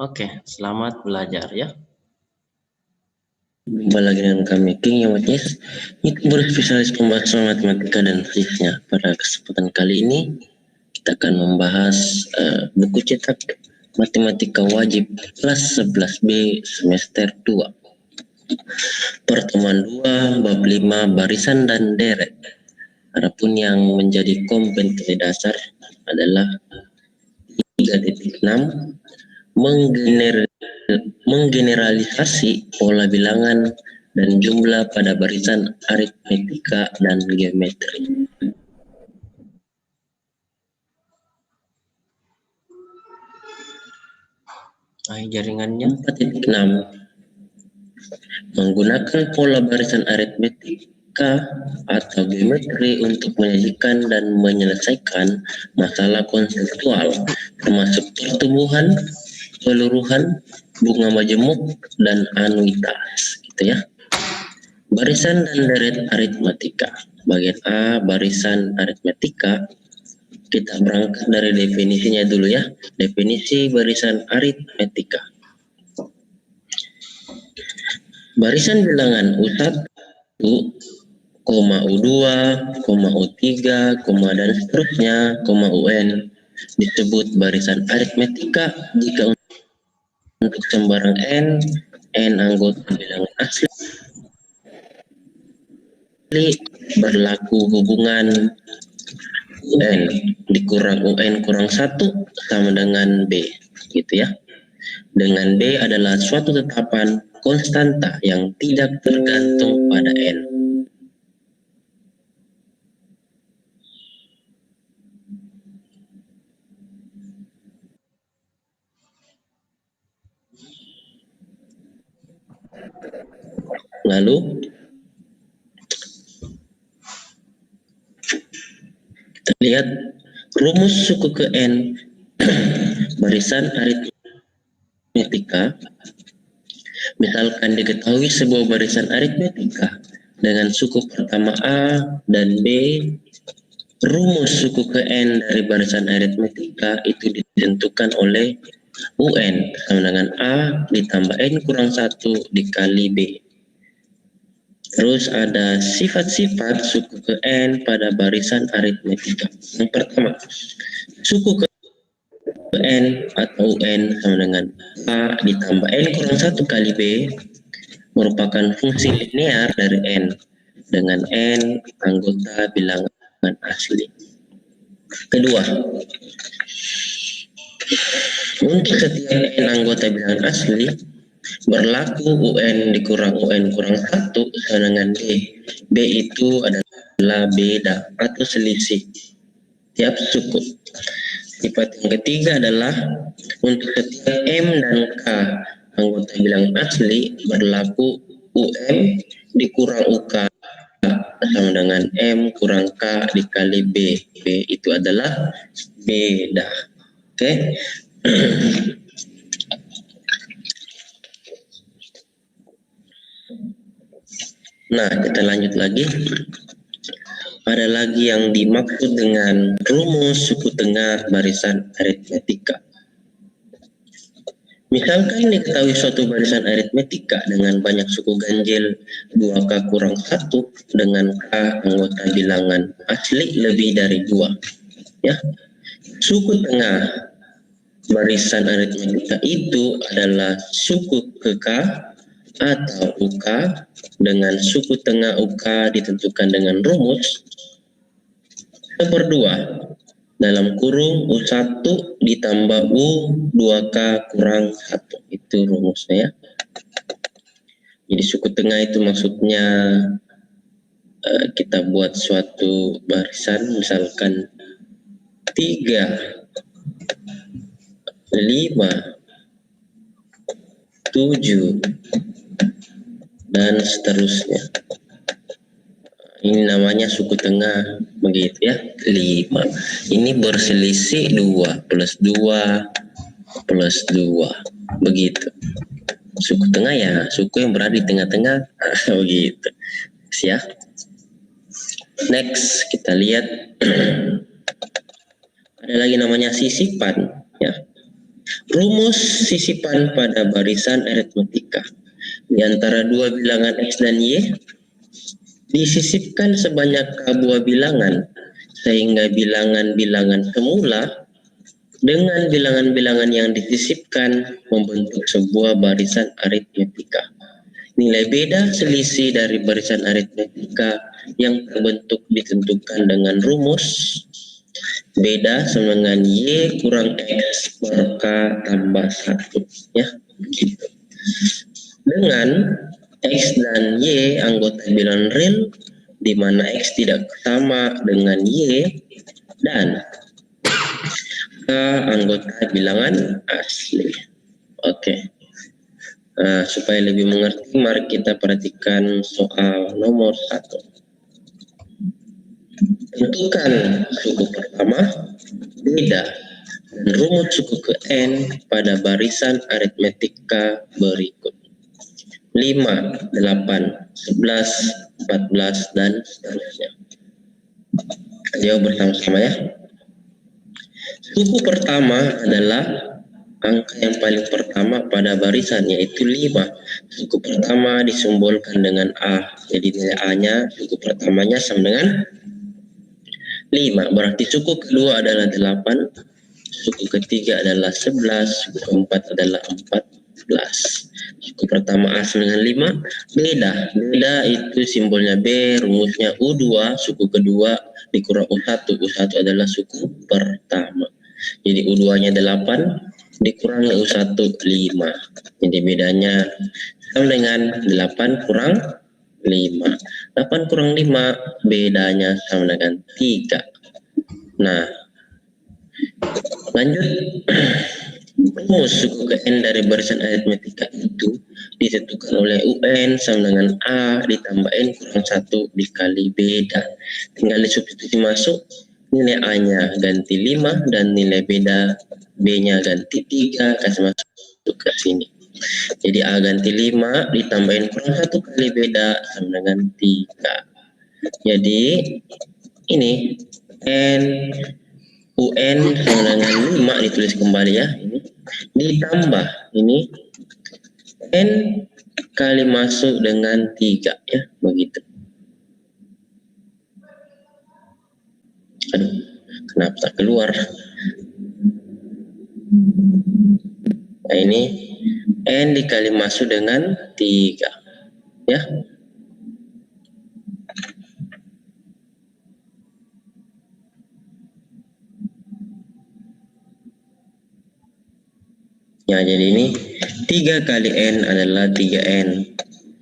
Oke, selamat belajar ya. Jumpa lagi dengan kami King yang Matis, YouTuber spesialis pembahasan matematika dan fisiknya. Pada kesempatan kali ini kita akan membahas buku cetak matematika wajib kelas 11B semester 2. Pertemuan 2 bab 5 barisan dan deret. Adapun yang menjadi kompetensi dasar adalah 3.6 menggeneralisasi pola bilangan dan jumlah pada barisan aritmetika dan geometri. Jaringannya 4.6 menggunakan pola barisan aritmetika atau geometri untuk menyajikan dan menyelesaikan masalah konseptual termasuk pertumbuhan, peluruhan, bunga majemuk, dan anuitas, gitu ya. Barisan dan deret aritmetika. Bagian A, barisan aritmetika. Kita berangkat dari definisinya dulu ya. Definisi barisan aritmetika. Barisan bilangan U1, U2, U3, dan seterusnya, UN disebut barisan aritmetika jika untuk sembarang n anggota bilangan asli berlaku hubungan n dikurang un kurang 1 sama dengan b, gitu ya. Dengan b adalah suatu tetapan konstanta yang tidak tergantung pada n. Lalu kita lihat rumus suku ke n barisan aritmetika. Misalkan diketahui sebuah barisan aritmetika dengan suku pertama A dan B, rumus suku ke n dari barisan aritmetika itu ditentukan oleh UN sama dengan A ditambah N kurang 1 dikali B. Terus ada sifat-sifat suku ke N pada barisan aritmetika. Yang pertama, suku ke N atau UN sama dengan A ditambah N kurang 1 kali B merupakan fungsi linear dari N dengan N anggota bilangan asli. Kedua, untuk setiap N anggota bilangan asli berlaku UN dikurang UN kurang 1 sama dengan B. B itu adalah beda atau selisih tiap suku. Sifat yang ketiga adalah untuk setiap M dan K anggota bilangan asli berlaku UM dikurang UK sama dengan M kurang K dikali B. B itu adalah beda. Oke. Nah, kita lanjut lagi. Ada lagi yang dimaksud dengan rumus suku tengah barisan aritmetika. Misalkan diketahui suatu barisan aritmetika dengan banyak suku ganjil 2K kurang 1 dengan K anggota bilangan asli lebih dari 2. Ya. Suku tengah barisan aritmetika itu adalah suku ke K atau UK dengan suku tengah UK ditentukan dengan rumus 1/2 dalam kurung U1 ditambah U2K kurang 1. Itu rumusnya ya. Jadi suku tengah itu maksudnya kita buat suatu barisan misalkan 3, 5, 7 dan seterusnya. Ini namanya suku tengah begitu ya. 5 ini berselisih 2 plus 2 plus 2 begitu. Suku tengah ya suku yang berada di tengah-tengah begitu ya. Next kita lihat ada lagi namanya sisipan ya. Rumus sisipan pada barisan aritmetika. Di antara dua bilangan X dan Y, disisipkan sebanyak buah bilangan, sehingga bilangan-bilangan semula dengan bilangan-bilangan yang disisipkan membentuk sebuah barisan aritmetika. Nilai beda selisih dari barisan aritmetika yang terbentuk ditentukan dengan rumus beda sama dengan Y kurang X per K tambah 1. Ya, begitu. Dengan X dan Y anggota bilangan real, di mana X tidak sama dengan Y, dan K anggota bilangan asli. Oke. Nah, supaya lebih mengerti, mari kita perhatikan soal nomor 1. Tentukan suku pertama, beda, dan rumus suku ke N pada barisan aritmetika berikut. 5, 8, 11, 14, dan seterusnya. Jawab bersama-sama ya. Suku pertama adalah angka yang paling pertama pada barisan, yaitu 5. Suku pertama disimbolkan dengan A. Jadi nilai A-nya, suku pertamanya sama dengan 5. Berarti suku kedua adalah 8. Suku ketiga adalah 11. Suku keempat adalah 14. Suku pertama A sama dengan 5. Beda itu simbolnya B, rumusnya U2. Suku kedua dikurang U1. U1 adalah suku pertama. Jadi U2-nya 8, dikurangi U1 5. Jadi bedanya sama dengan 8 kurang 5. 8 kurang 5 bedanya sama dengan 3. Nah, lanjut. Rumus suku ke N dari barisan aritmetika itu ditentukan oleh UN sama dengan A ditambah N kurang 1 dikali beda. Tinggal disubstitusi masuk, nilai A-nya ganti 5 dan nilai beda B-nya ganti 3, kasih masuk ke sini. Jadi A ganti 5 ditambah N kurang 1 kali beda sama dengan 3. Jadi ini N UN sama dengan 5 ditulis kembali ya, ini ditambah ini N kali masuk dengan 3 ya, begitu. Aduh, kenapa tak keluar? Nah, ini N dikali masuk dengan 3 ya. Ya, jadi ini 3 kali N adalah 3N.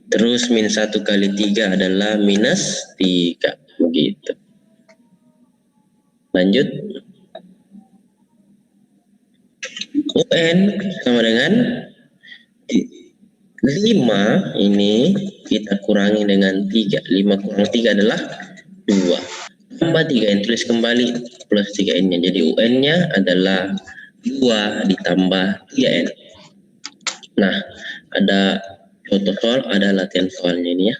Terus min 1 kali 3 adalah minus 3. Begitu. Lanjut. UN sama dengan 5 ini kita kurangi dengan 3. 5 kurang 3 adalah 2. Tambah 3N, tulis kembali plus 3N-nya. Jadi UN-nya adalah 2 ditambah 3N. Nah, ada contoh soal, ada latihan soalnya ini ya.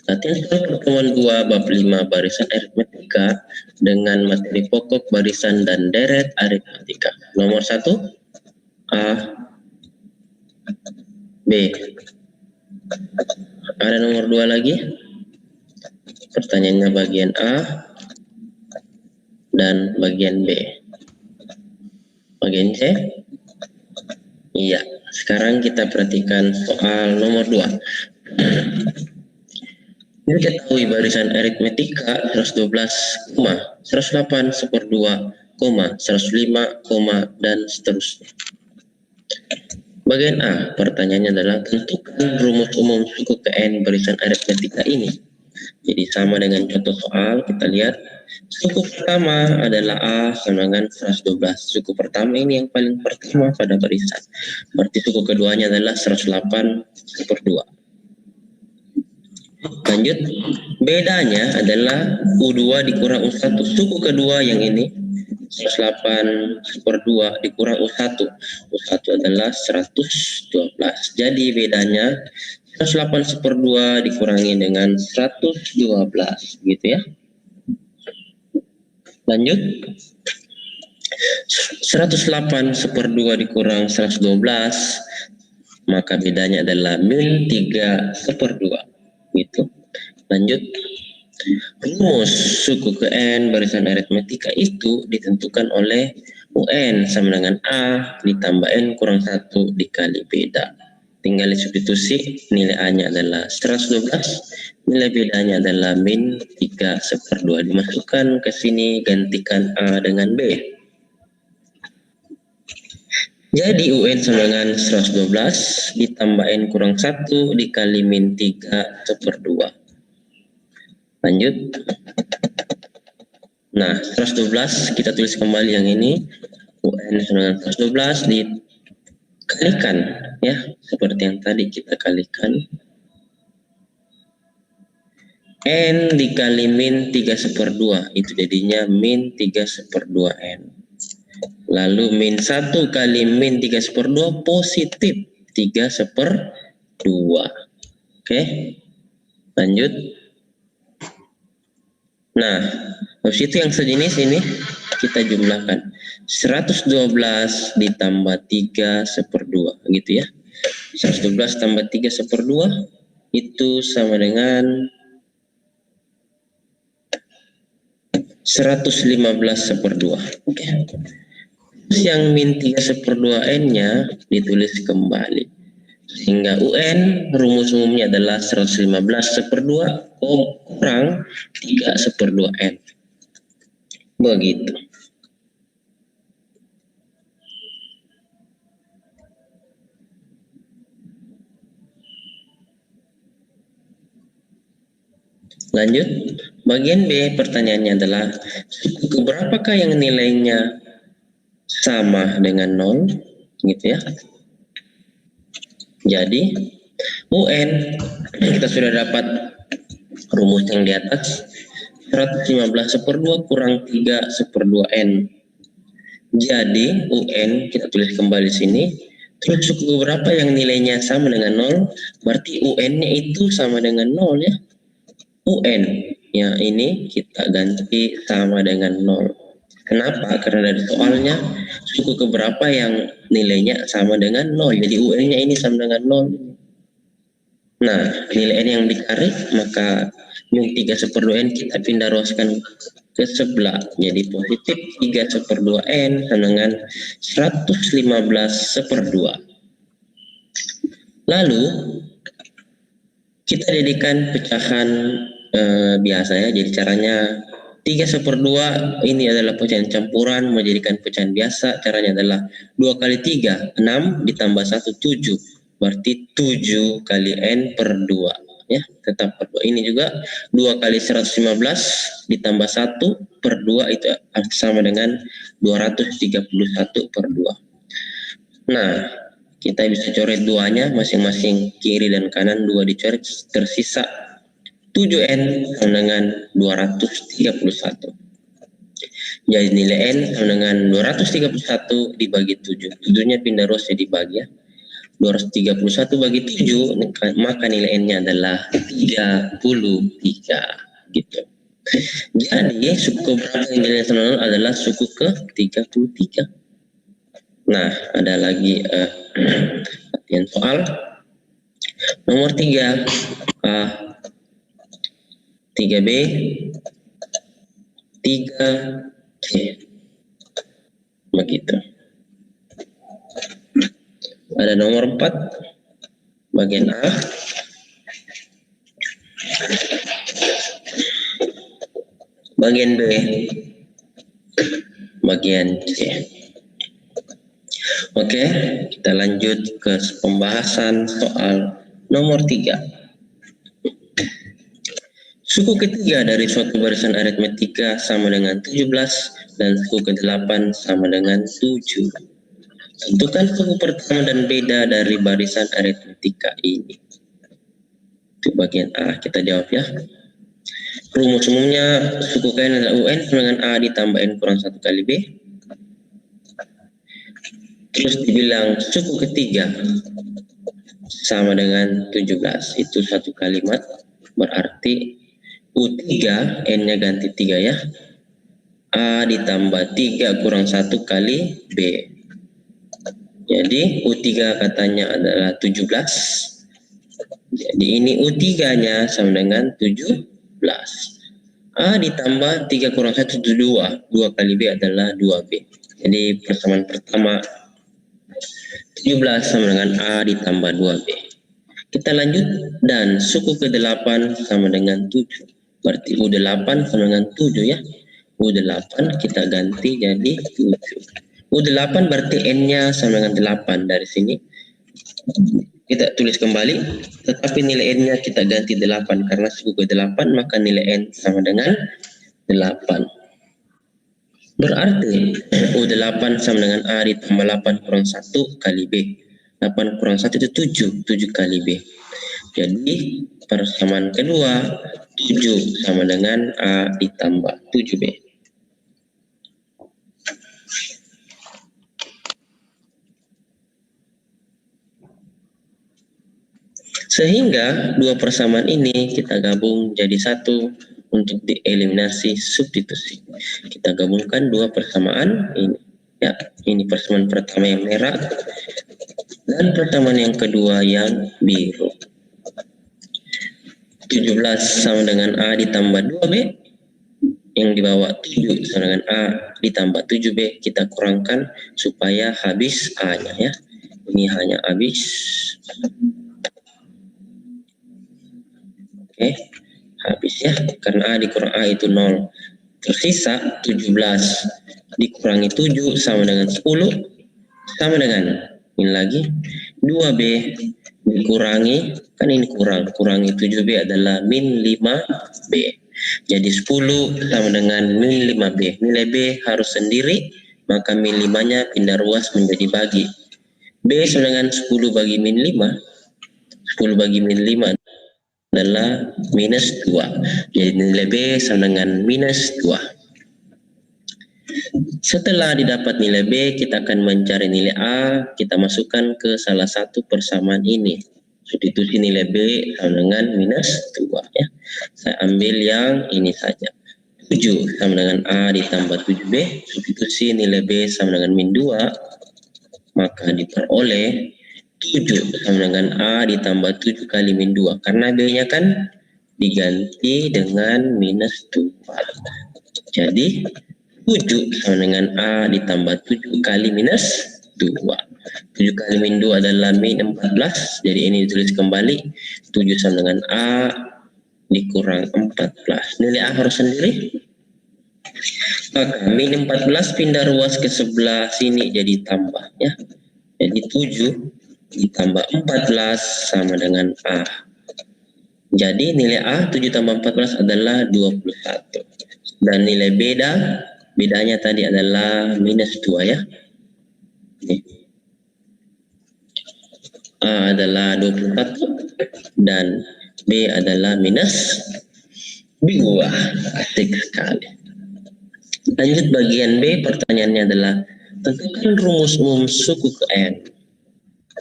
Latihan soal pertemuan 2 bab 5 barisan aritmetika dengan materi pokok barisan dan deret aritmetika. Nomor 1 A, B. Ada nomor 2 lagi. Pertanyaannya bagian A dan bagian B. Bagian C? Iya. Sekarang kita perhatikan soal nomor 2. Ini ketahui barisan aritmetika 112, 108, 102, 105, dan seterusnya. Bagian A, pertanyaannya adalah tentukan rumus umum suku ke N barisan aritmetika ini. Jadi sama dengan contoh soal, kita lihat suku pertama adalah A sama dengan 112. Suku pertama ini yang paling pertama pada barisan. Berarti suku keduanya adalah 108 per 2. Lanjut, bedanya adalah U2 dikurang U1. Suku kedua yang ini 108 per 2 dikurang U1. U1 adalah 112. Jadi bedanya 108 per 2 dikurangi dengan 112, gitu ya. Lanjut. 108 1/2 dikurang 112, maka bedanya adalah min 3 1/2. Gitu. Lanjut. Rumus suku ke N barisan aritmetika itu ditentukan oleh UN sama dengan A ditambah N kurang 1 dikali beda. Tinggal substitusi, nilai A-nya adalah 112, nilai bedanya adalah min 3 1/2. Dimasukkan ke sini, gantikan A dengan B. Jadi UN sama dengan 112 ditambah N kurang 1 dikali min 3 1/2. Lanjut. Nah, 112 kita tulis kembali yang ini. UN sama dengan 112 dikalikan, ya, seperti yang tadi kita kalikan. N dikali min 3 1/2, itu jadinya min 3 1/2 N. Lalu min 1 kali min 3 1/2 positif 3 1/2. Oke, lanjut. Nah, habis itu yang sejenis ini kita jumlahkan. 112 ditambah 3 1/2, gitu ya. 112 tambah 3 1/2 itu sama dengan 115 1/2. Oke. Terus yang min 3 1/2 N-nya ditulis kembali. Sehingga UN rumus umumnya adalah 115 1/2 kurang 3 1/2 N. Begitu. Lanjut, bagian B pertanyaannya adalah suku keberapakah yang nilainya sama dengan 0, gitu ya. Jadi UN kita sudah dapat rumus yang di atas, 115 1/2 kurang 3 1/2 N. Jadi UN kita tulis kembali sini. Terus suku berapa yang nilainya sama dengan 0? Berarti UN-nya itu sama dengan 0, ya. UN ya ini kita ganti sama dengan 0. Kenapa? Karena dari soalnya suku keberapa yang nilainya sama dengan 0. Jadi UN-nya ini sama dengan 0. Nah, nilai N yang ditarik, maka min 3 1/2 N kita pindah ruaskan ke sebelah. Jadi positif 3 1/2 N sama dengan 115 1/2. Lalu, kita jadikan pecahan biasa, ya. Jadi caranya 3 1/2 ini adalah pecahan campuran, menjadikan pecahan biasa. Caranya adalah 2 kali 3, 6 ditambah 1, 7. Berarti 7 kali N per 2. Ya, tetap per 2. Ini juga 2 kali 115 ditambah 1 per 2 itu sama dengan 231 per 2. Nah, kita bisa coret 2-nya masing-masing kiri dan kanan, 2 dicoret, tersisa 7N sama dengan 231. Jadi nilai N sama dengan 231 dibagi 7. 7-nya pindah ruas jadi bagi, ya. 231 bagi 7, maka nilai N-nya adalah 33. Gitu. Jadi suku berapa yang nilainya sama 0 adalah suku ke 33. Nah, ada lagi latihan soal. Nomor 3. 3B, 3C. Begitu. Ada nomor 4, bagian A. Bagian B, bagian C. Oke, kita lanjut ke pembahasan soal nomor 3. Suku ketiga dari suatu barisan aritmetika sama dengan 17 dan suku ke-8 sama dengan 7. Tentukan suku pertama dan beda dari barisan aritmetika ini. Itu bagian A, kita jawab, ya. Rumus umumnya suku N adalah UN sama dengan A ditambah N kurang 1 kali B. Terus dibilang suku ketiga sama dengan 17. Itu satu kalimat, berarti U3, N-nya ganti 3, ya. A ditambah 3 kurang 1 kali B. Jadi U3 katanya adalah 17. Jadi ini U3-nya sama dengan 17. A ditambah 3 kurang 1 itu 2. 2 kali B adalah 2B. Jadi persamaan pertama 17 sama dengan A ditambah 2B. Kita lanjut, dan suku ke-8 sama dengan 7. Berarti U8 sama dengan 7 ya. U8 kita ganti jadi 7. U8 berarti N-nya sama dengan 8 dari sini. Kita tulis kembali, tetapi nilai N-nya kita ganti 8 karena suku ke-8, maka nilai N sama dengan 8. Berarti U8 sama dengan A ditambah 8 kurang 1 kali B. 8 kurang 1 itu 7, 7 kali B. Jadi persamaan kedua 7 sama dengan A ditambah 7B. Sehingga dua persamaan ini kita gabung jadi satu untuk dieliminasi substitusi. Kita gabungkan dua persamaan ini. Ya, ini persamaan pertama yang merah dan persamaan yang kedua yang biru. 17 sama dengan A ditambah 2B. Yang di bawah 7 sama dengan A ditambah 7B. Kita kurangkan supaya habis A-nya ya. Ini hanya habis. Oke, habis ya, karena A dikurang A itu 0. Tersisa 17 dikurangi 7 sama dengan 10, sama dengan, ini lagi, 2B dikurangi, kan ini kurangi 7B adalah min 5B. Jadi 10 sama dengan min 5B. Nilai B harus sendiri, maka min 5-nya pindah ruas menjadi bagi. B sama dengan 10 bagi min 5. 10 bagi min 5 adalah minus 2. Jadi nilai B sama dengan minus 2. Setelah didapat nilai B, kita akan mencari nilai A. Kita masukkan ke salah satu persamaan ini. Substitusi nilai B sama dengan minus 2 ya. Saya ambil yang ini saja. 7 sama dengan A ditambah 7B. Substitusi nilai B sama dengan min 2. Maka diperoleh 7 sama dengan A ditambah 7 kali min 2. Karena B-nya kan diganti dengan minus 2. Jadi 7 sama dengan A ditambah 7 kali minus 2. 7 kali min 2 adalah min 14. Jadi ini ditulis kembali. 7 sama dengan A dikurang 14. Nilai A harus sendiri. Maka min 14 pindah ruas ke sebelah sini jadi tambah ya. Jadi 7 ditambah 14 sama dengan A. Jadi nilai A 7 tambah 14 adalah 21. Dan nilai bedanya tadi adalah minus 2 ya. A adalah 21 dan B adalah minus 2. Asik sekali. Lanjut bagian B, pertanyaannya adalah tentukan rumus umum suku ke N.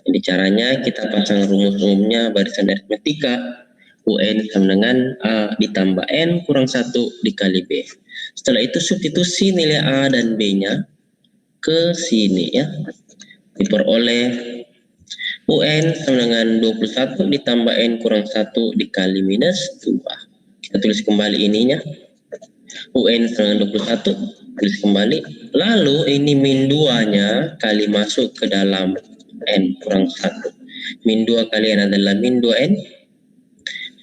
Jadi caranya kita pasang rumus umumnya barisan aritmetika UN sama dengan A ditambah N kurang 1 dikali B. Setelah itu substitusi nilai A dan B-nya ke sini ya. Diperoleh UN sama dengan 21 ditambah N kurang 1 dikali minus 2. Kita tulis kembali ininya. UN sama dengan 21, tulis kembali. Lalu ini min 2-nya kali masuk ke dalam N kurang 1. Min 2 kali N adalah min 2N.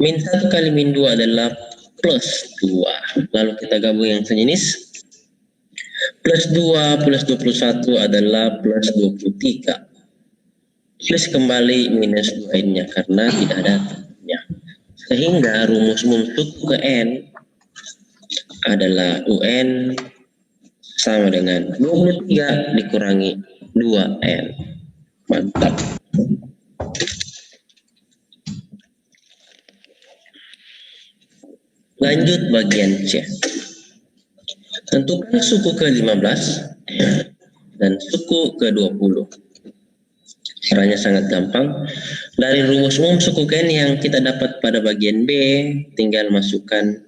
Min 1 kali min 2 adalah plus 2. Lalu kita gabung yang sejenis. Plus 2 plus 21 adalah plus 23. Tulis kembali minus 2N-nya karena tidak ada N-nya. Sehingga rumus umum suku ke N adalah UN sama dengan 23 dikurangi 2N. Mantap. Lanjut bagian C. Tentukan suku ke-15 dan suku ke-20. Caranya sangat gampang. Dari rumus umum suku ke N yang kita dapat pada bagian B, tinggal masukkan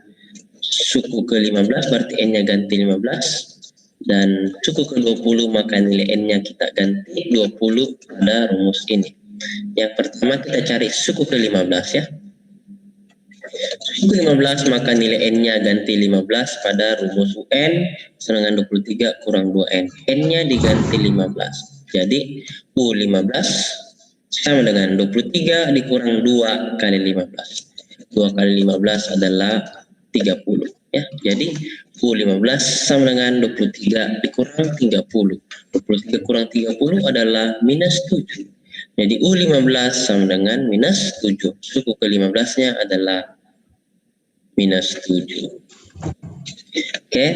suku ke-15 berarti N-nya ganti 15, dan suku ke-20 maka nilai N-nya kita ganti 20 pada rumus ini. Yang pertama kita cari suku ke-15 ya. Suku ke-15 maka nilai N-nya ganti 15 pada rumus UN sama dengan 23 kurang 2N. N-nya diganti 15. Jadi U15 sama dengan 23 dikurang 2 kali 15. 2 kali 15 adalah 30 ya. Jadi U15 sama dengan 23 dikurang 30. 23 kurang 30 adalah minus 7. Jadi U15 sama dengan minus 7. Suku ke-15-nya adalah minus 7. Oke.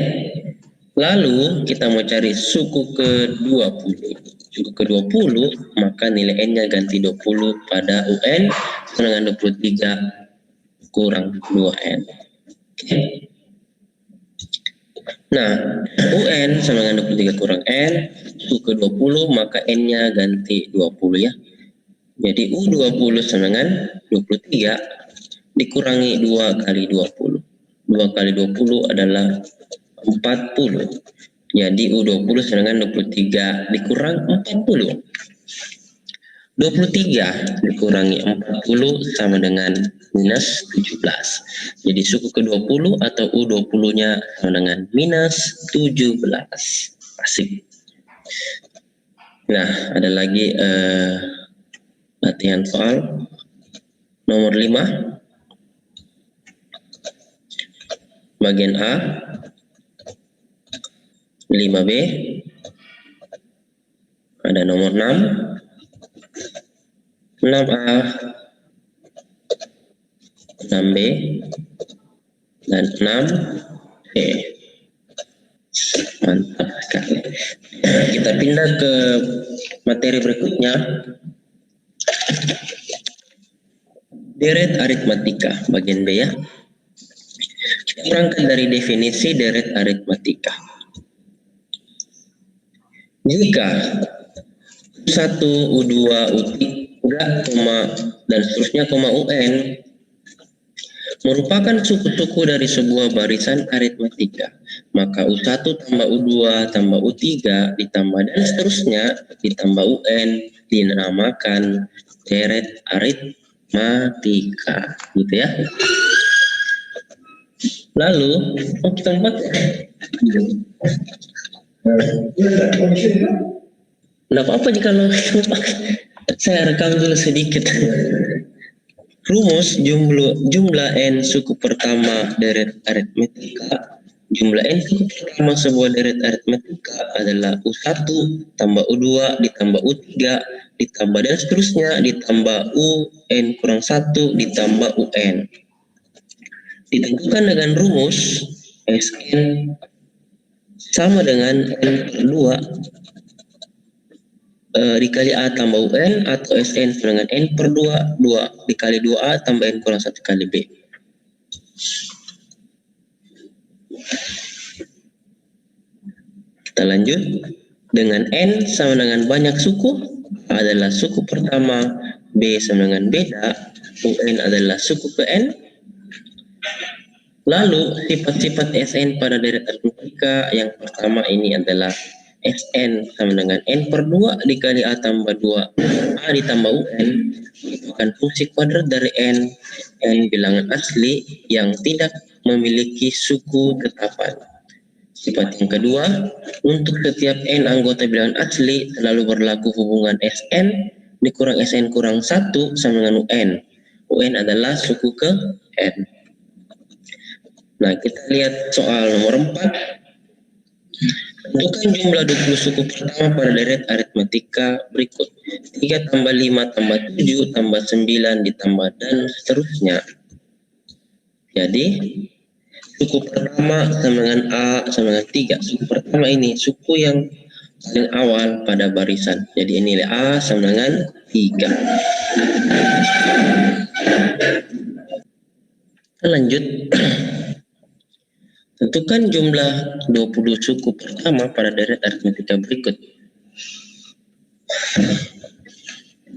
Lalu kita mau cari suku ke-20. Suku ke-20 maka nilai N-nya ganti 20 pada UN sama dengan 23 kurang 2N. Oke. Nah, UN sama dengan 23 kurang N, suku ke-20 maka N-nya ganti 20 ya. Jadi U20 sama dengan 23 dikurangi 2 kali 20. 2 kali 20 adalah 40. Jadi U20 sama dengan 23 dikurang 40. 23 dikurangi 40 sama dengan minus 17. Jadi suku ke-20 atau U20-nya sama dengan minus 17. Asik. Nah, ada lagi latihan soal nomor 5. Bagian A 5B, ada nomor 6, 6A, 6B, dan 6C. Mantap sekali. Kita pindah ke materi berikutnya. Deret aritmatika, bagian B ya. Kita berangkat dari definisi deret aritmatika. Jika U1, U2, U3, dan seterusnya, UN merupakan suku-suku dari sebuah barisan aritmatika, maka U1 tambah U2 tambah U3 ditambah dan seterusnya ditambah UN dinamakan deret aritmatika, gitu ya. Lalu kita lihat nggak apa-apa jika saya rekam dulu sedikit. Rumus jumlah n suku pertama deret aritmatika. Jumlah n suku pertama sebuah deret aritmatika adalah U1 tambah U2 ditambah U3 ditambah dan seterusnya ditambah UN kurang 1 ditambah UN. Ditentukan dengan rumus Sn sama dengan N per 2 dikali A tambah UN atau Sn sama dengan N per 2 dikali 2A tambah N kurang 1 kali B. Kita lanjut dengan N sama dengan banyak suku, A adalah suku pertama, B sama dengan beda, UN adalah suku ke N. Lalu sifat-sifat Sn pada deret aritmatika yang pertama ini adalah Sn sama dengan N per 2 dikali A tambah 2 A ditambah UN merupakan fungsi kuadrat dari N bilangan asli yang tidak memiliki suku tetapan. Sifat yang kedua, untuk setiap N anggota bilangan asli selalu berlaku hubungan Sn dikurang Sn kurang 1 sama dengan UN. UN adalah suku ke N. Nah, kita lihat soal nomor 4. Tentukan jumlah 20 suku pertama pada deret aritmatika berikut. 3 tambah 5 tambah 7 tambah 9 ditambah dan seterusnya. Jadi, suku pertama sama dengan A sama dengan 3. Suku pertama ini suku yang paling awal pada barisan. Jadi, nilai A sama dengan 3. Kita lanjut. Tentukan jumlah 20 suku pertama pada deret aritmatika berikut.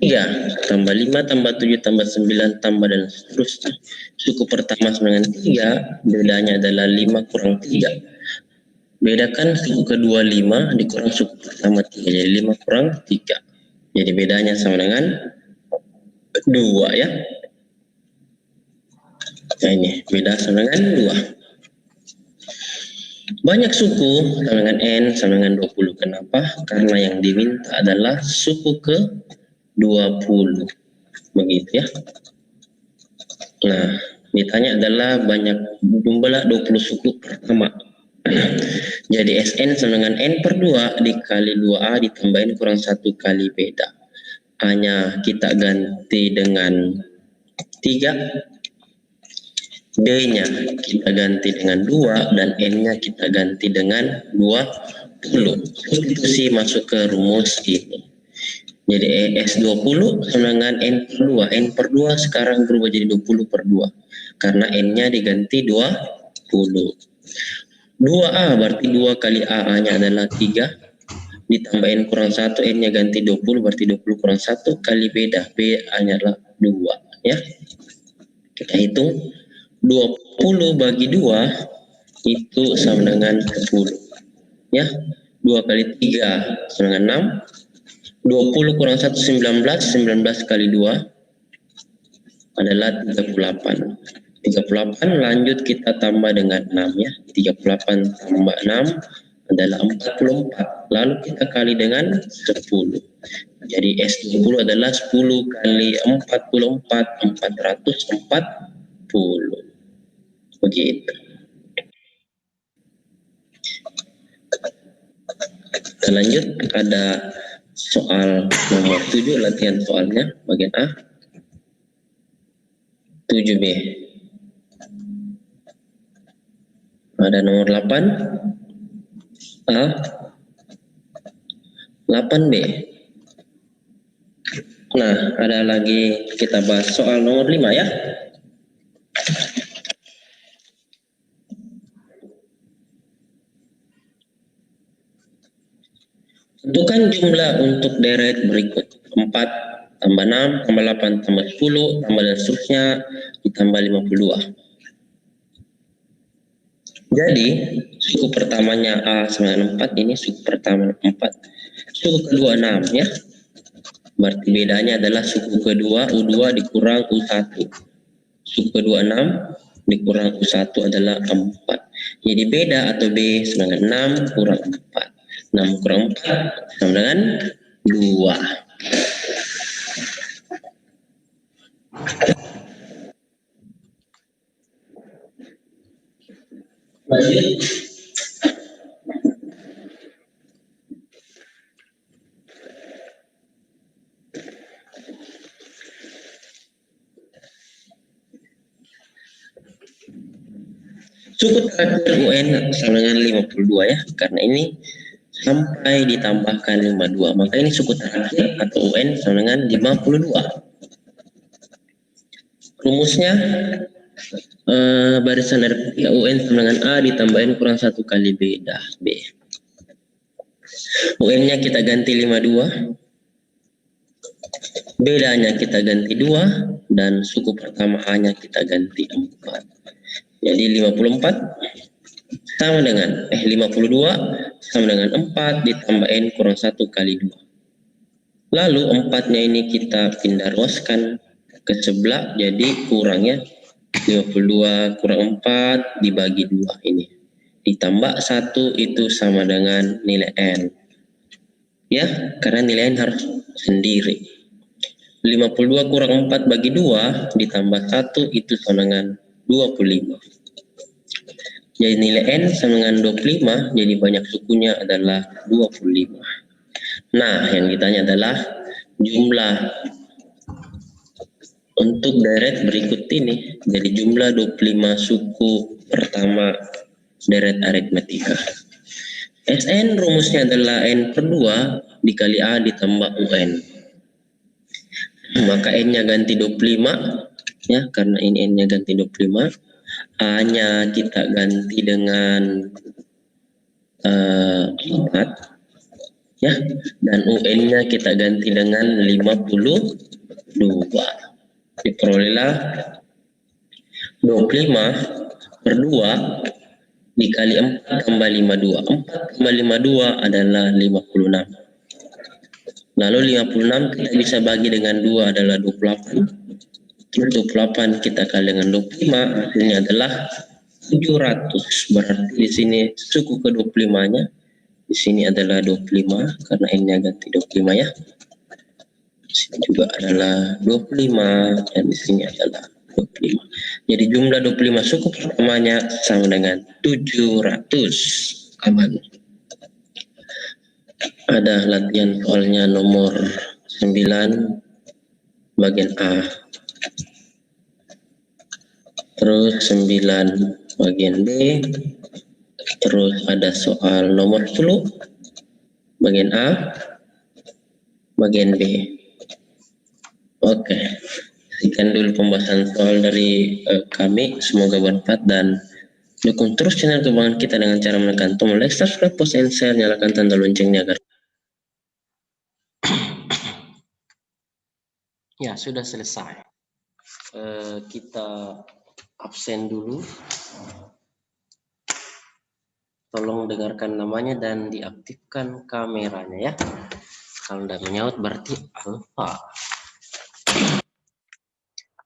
3 tambah 5 tambah 7 tambah 9 tambah dan seterusnya. Suku pertama sama dengan 3, bedanya adalah 5 kurang 3. Bedakan suku kedua 5 dikurang suku pertama 3, jadi 5 kurang 3. Jadi bedanya sama dengan 2 ya. Nah ini beda sama dengan 2. Banyak suku sama dengan N sama dengan 20. Kenapa? Karena yang diminta adalah suku ke 20. Begitu ya. Nah, ditanya adalah banyak jumlah 20 suku pertama. Jadi Sn sama dengan N per 2 dikali 2A ditambahin kurang 1 kali beda. A-nya kita ganti dengan 3. B-nya kita ganti dengan 2 dan N-nya kita ganti dengan 20. Substitusi masuk ke rumus ini. Jadi S20 sama dengan N per 2. N per 2 sekarang berubah jadi 20 per 2. Karena N-nya diganti 20. 2A berarti 2 kali A-nya adalah 3. Ditambahin kurang 1, N-nya ganti 20 berarti 20 kurang 1 kali beda. B-nya adalah 2 ya. Kita hitung 20 bagi 2 itu sama dengan 10 ya. 2 kali 3 sama dengan 6. 20 kurang 1 19. 19 kali 2 adalah 38. 38 lanjut kita tambah dengan 6 ya. 38 tambah 6 adalah 44. Lalu kita kali dengan 10. Jadi S20 adalah 10 kali 44 440. Begitu. Kita lanjut, ada soal nomor 7, latihan soalnya bagian A. 7B. Ada nomor 8 A, 8B. Nah, ada lagi kita bahas soal nomor 5 ya. Tentukan jumlah untuk deret berikut. 4 tambah 6 tambah 8 tambah 10 tambah dan seterusnya ditambah 52. Jadi suku pertamanya A sama dengan 4, ini suku pertama 4. Suku kedua 6 ya. Berarti bedanya adalah suku kedua U2 dikurang U1. Suku kedua 6 dikurang U1 adalah 4. Jadi beda atau B sama dengan 6 kurang 4. 6 kurang 4 sama dengan 2. Lanjut. Suku terakhir UN sama dengan 52 ya. Karena ini sampai ditambahkan 52, maka ini suku terakhir atau UN sama dengan 52. Rumusnya barisan dari UN sama dengan A ditambahin kurang 1 kali beda B. UN-nya kita ganti 52, bedanya kita ganti 2, dan suku pertama A-nya kita ganti 4. Jadi 54 sama dengan 52 sama dengan 4 ditambahin kurang 1 kali 2. Lalu 4-nya ini kita pindah ruaskan ke sebelah, jadi kurangnya 52 kurang 4 dibagi 2 ini. Ditambah 1 itu sama dengan nilai N. Ya, karena nilai N harus sendiri. 52 kurang 4 bagi 2 ditambah 1 itu sama dengan 25. Jadi nilai N sama dengan 25, jadi banyak sukunya adalah 25. Nah, yang ditanya adalah jumlah untuk deret berikut ini. Jadi jumlah 25 suku pertama deret aritmetika. Sn rumusnya adalah N per 2 dikali A ditambah UN. Maka N-nya ganti 25 ya, karena ini N-nya ganti 25. A-nya kita ganti dengan 4. ya. Dan UN-nya kita ganti dengan 52. Diperolehlah 25 per 2 dikali 4 tambah 52. 4 tambah 52 adalah 56. Lalu 56 kita bisa bagi dengan 2 adalah 28. 28 kita kali dengan 25 hasilnya adalah 700. Berarti di sini suku ke-25-nya di sini adalah 25 karena n-nya ganti 25 ya. Di sini juga adalah 25 dan di sini adalah 25. Jadi jumlah 25 suku pertamanya sama dengan 700. Aman. Ada latihan soalnya nomor 9 bagian A. Terus 9 bagian B. Terus ada soal nomor 10 bagian A, bagian B. Oke, sekian dulu pembahasan soal dari kami. Semoga bermanfaat dan dukung terus channel kembangan kita dengan cara menekan tombol like, subscribe, post, and share, nyalakan tanda loncengnya agar. Ya, sudah selesai. Kita absen dulu. Tolong dengarkan namanya dan diaktifkan kameranya ya. Kalau tidak menyaut berarti alfa.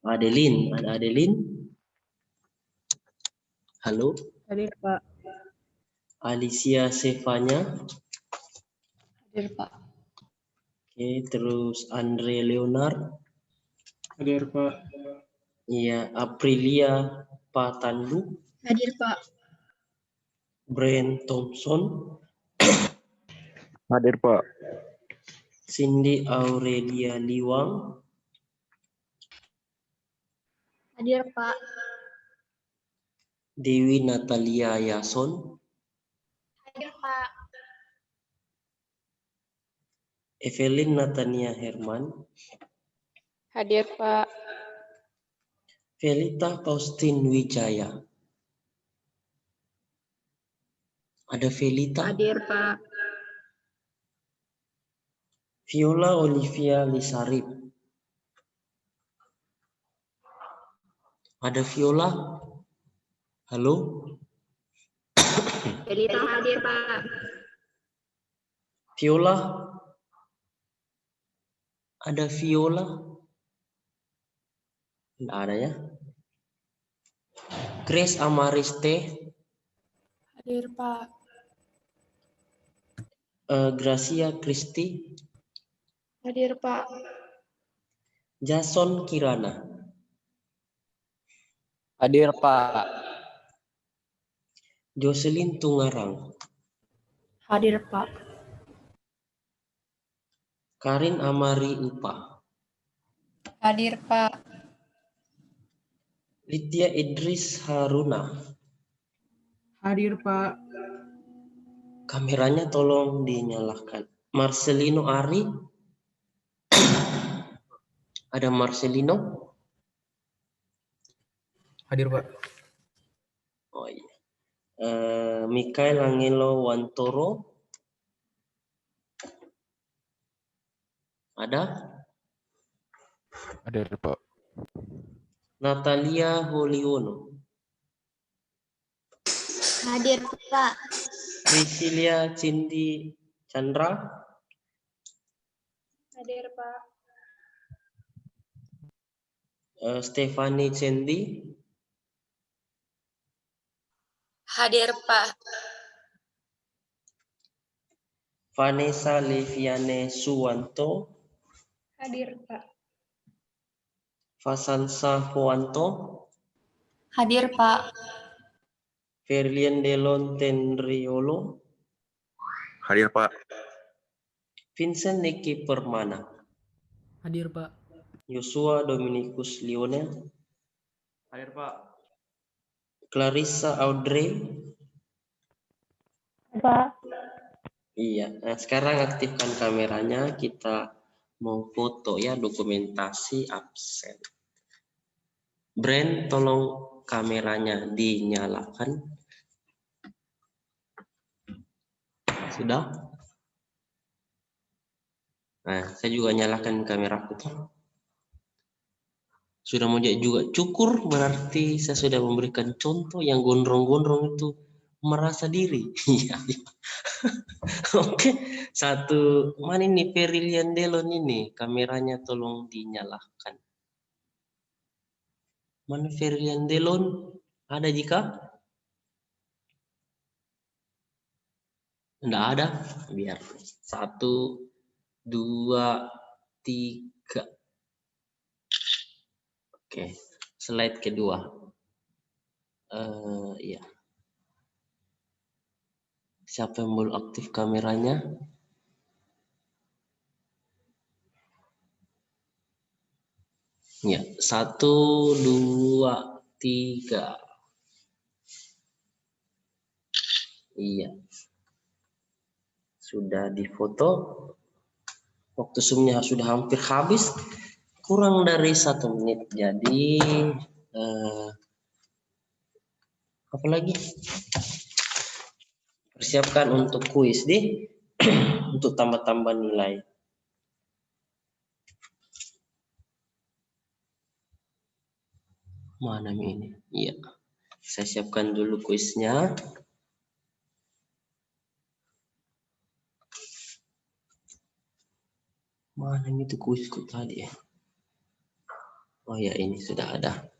Adeline, ada Adeline? Halo? Hadir, Pak. Alicia Sevanya? Hadir, Pak. Oke, terus Andre Leonard? Hadir, Pak. Iya, Aprilia Patandu? Hadir, Pak. Brian Thompson? Hadir, Pak. Cindy Aurelia Liwang? Hadir, Pak. Dewi Natalia Yason? Hadir, Pak. Evelyn Natania Herman? Hadir, Pak. Felita Faustin Wijaya? Ada Felita? Hadir, Pak. Viola Olivia Lisarip? Ada Viola? Halo? Felita hadir, Pak. Viola? Ada Viola? Tidak ada ya? Grace Amariste? Hadir, Pak. Gracia Christy? Hadir, Pak. Jason Kirana? Hadir, Pak. Jocelyn Tungarang? Hadir, Pak. Karin Amari Upa? Hadir, Pak. Lydia Idris Haruna? Hadir, Pak. Kameranya tolong dinyalakan. Marcelino Ari? Ada Marcelino? Hadir, Pak. Oh iya. Mikael Angelo Wantoro? Ada? Hadir, Pak. Natalia Holiono? Hadir, Pak. Priscilia Cindy Chandra? Hadir, Pak. Stephanie Cendi? Hadir, Pak. Vanessa Leviane Suwanto? Hadir, Pak. Fasansa Huanto? Hadir, Pak. Ferlian Delon Tendriolo? Hadir, Pak. Vincent Nicky Permana? Hadir, Pak. Joshua Dominikus Lionel? Hadir, Pak. Clarissa Audrey? Pak. Iya, nah sekarang aktifkan kameranya, kita mau foto ya, dokumentasi absen. Brand, tolong kameranya dinyalakan. Sudah? Nah, saya juga nyalakan kameraku tuh. Sudah mau juga cukur, berarti saya sudah memberikan contoh yang gondrong-gondrong itu merasa diri. Iya. Oke, satu. Mana ini Perilian Delon ini? Kameranya tolong dinyalakan. Mana Perilian Delon? Ada jika? Enggak ada. Biar 1, 2, 3. Oke, slide kedua. Iya. Siapa yang belum aktif kameranya? Ya, 1, 2, 3. Iya. Sudah difoto. Waktu zoomnya sudah hampir habis. Kurang dari 1 menit. Jadi, apa lagi? Persiapkan untuk kuis deh. Untuk tambah-tambah nilai. Mana ini? Iya. Saya siapkan dulu kuisnya. Mana ini tuh kuisku tadi ya? Oh ya, ini sudah ada.